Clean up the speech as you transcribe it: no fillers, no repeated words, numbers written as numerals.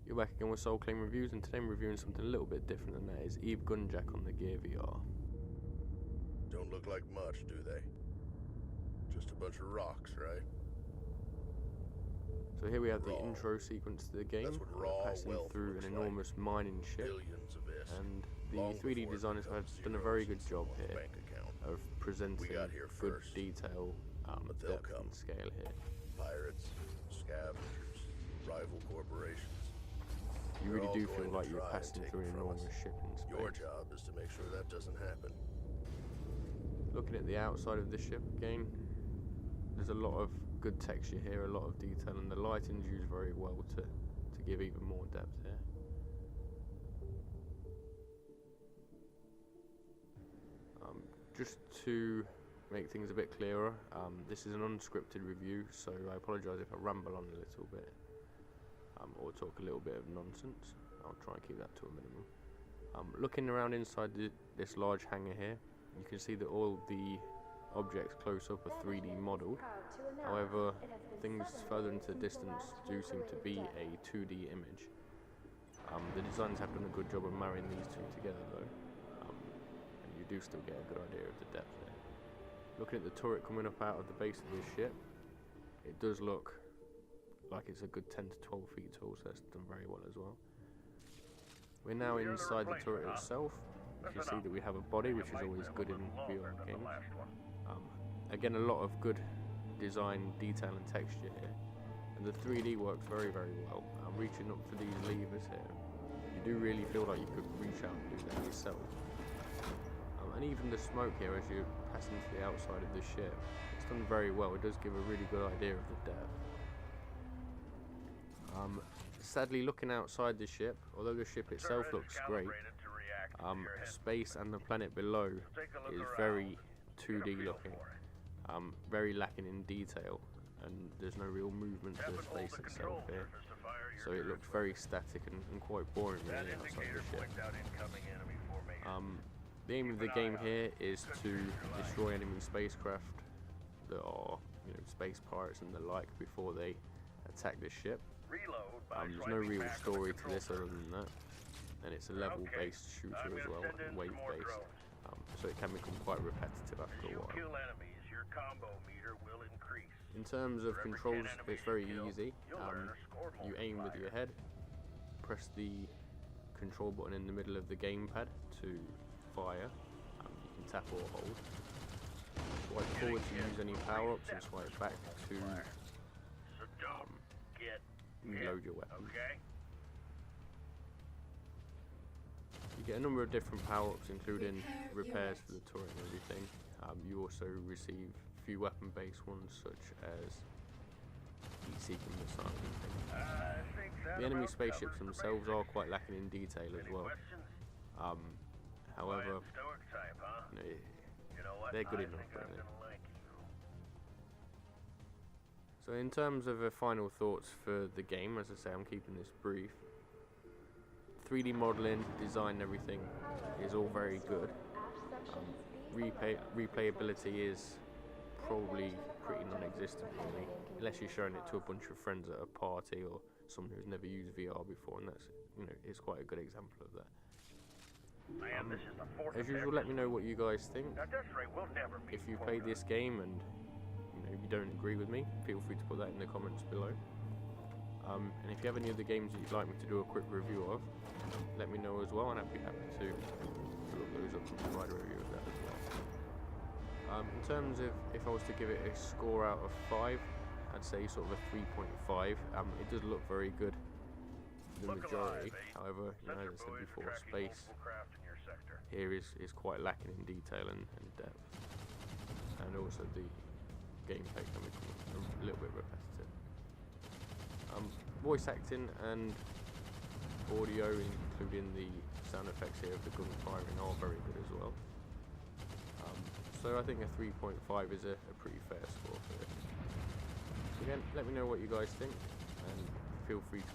You're back again with Soul Claim Reviews, and today I'm reviewing something a little bit different than that. Is Eve Gunjack on the Gear VR. Don't look like much, do they? Just a bunch of rocks, right? So here we have the intro sequence to the game. That's what raw passing wealth through an enormous like. mining ship, Billions of this. and the Long 3D before designers it have becomes done a very good zeros job in here bank account. of presenting We got here good first. detail, But they'll depth come. and scale here. Pirates, scavengers, rival corporations. You They're really all do going feel to like you're try and passing take through it an from enormous us. ship in space. Your job is to make sure that doesn't happen. Looking at the outside of the ship again, there's a lot of good texture here, a lot of detail, and the lighting's used very well to give even more depth here. Just to make things a bit clearer, this is an unscripted review, so I apologise if I ramble on a little bit or talk a little bit of nonsense. I'll try and keep that to a minimum. Looking around inside this large hangar here, you can see that all the objects close up are 3D modelled. However, things further into the distance do seem to be a 2D image. The designers have done a good job of marrying these two together though, and you do still get a good idea of the depth there. Looking at the turret coming up out of the base of this ship, it does look like it's a good 10 to 12 feet tall, so that's done very well as well. We're now inside the turret itself. You can see that we have a body, which is always good in VR games. Again, a lot of good design, detail and texture here, and the 3D works very well. I'm reaching up for these levers here. You do really feel like you could reach out and do that yourself. And even the smoke here as you're passing to the outside of the ship, it's done very well. It does give a really good idea of the depth. Sadly, looking outside the ship, although the ship itself looks great, space and the planet below is very 2D looking, very lacking in detail, and there's no real movement to the space itself here, so it looks very static and quite boring really outside the ship. The aim of the game here is to destroy enemy spacecraft that are, space pirates and the like before they attack the ship. There's no real story to this other than that, and it's a level-based shooter as well, and wave-based, so it can become quite repetitive after a while. In terms of controls, it's very easy. You aim with your head, press the control button in the middle of the gamepad to fire. You can tap or hold. Swipe forward to use any power-ups, and swipe back to reload your weapon. You get a number of different power-ups, including repairs for the turret and everything. You also receive a few weapon-based ones, such as heat-seeking missiles and things. The enemy spaceships themselves are quite lacking in detail as well. However, they're good enough, really. So in terms of final thoughts for the game, as I say, I'm keeping this brief. 3D modelling, design, everything is all very good. Replayability is probably pretty non-existent really, unless you're showing it to a bunch of friends at a party or someone who's never used VR before, and that's, it's quite a good example of that. As usual, let me know what you guys think. If you played this game and if you don't agree with me, feel free to put that in the comments below. And if you have any other games that you'd like me to do a quick review of, let me know as well, and I'd be happy to look those up and provide a review of that as well. In terms of if I was to give it a score out of 5, I'd say sort of a 3.5. It does look very good, the majority. However, as I said before, space here is quite lacking in detail and depth, and also the gameplay can become a little bit repetitive. Voice acting and audio, including the sound effects here of the gun firing, are very good as well. So I think a 3.5 is a pretty fair score for this. So again, let me know what you guys think, and feel free to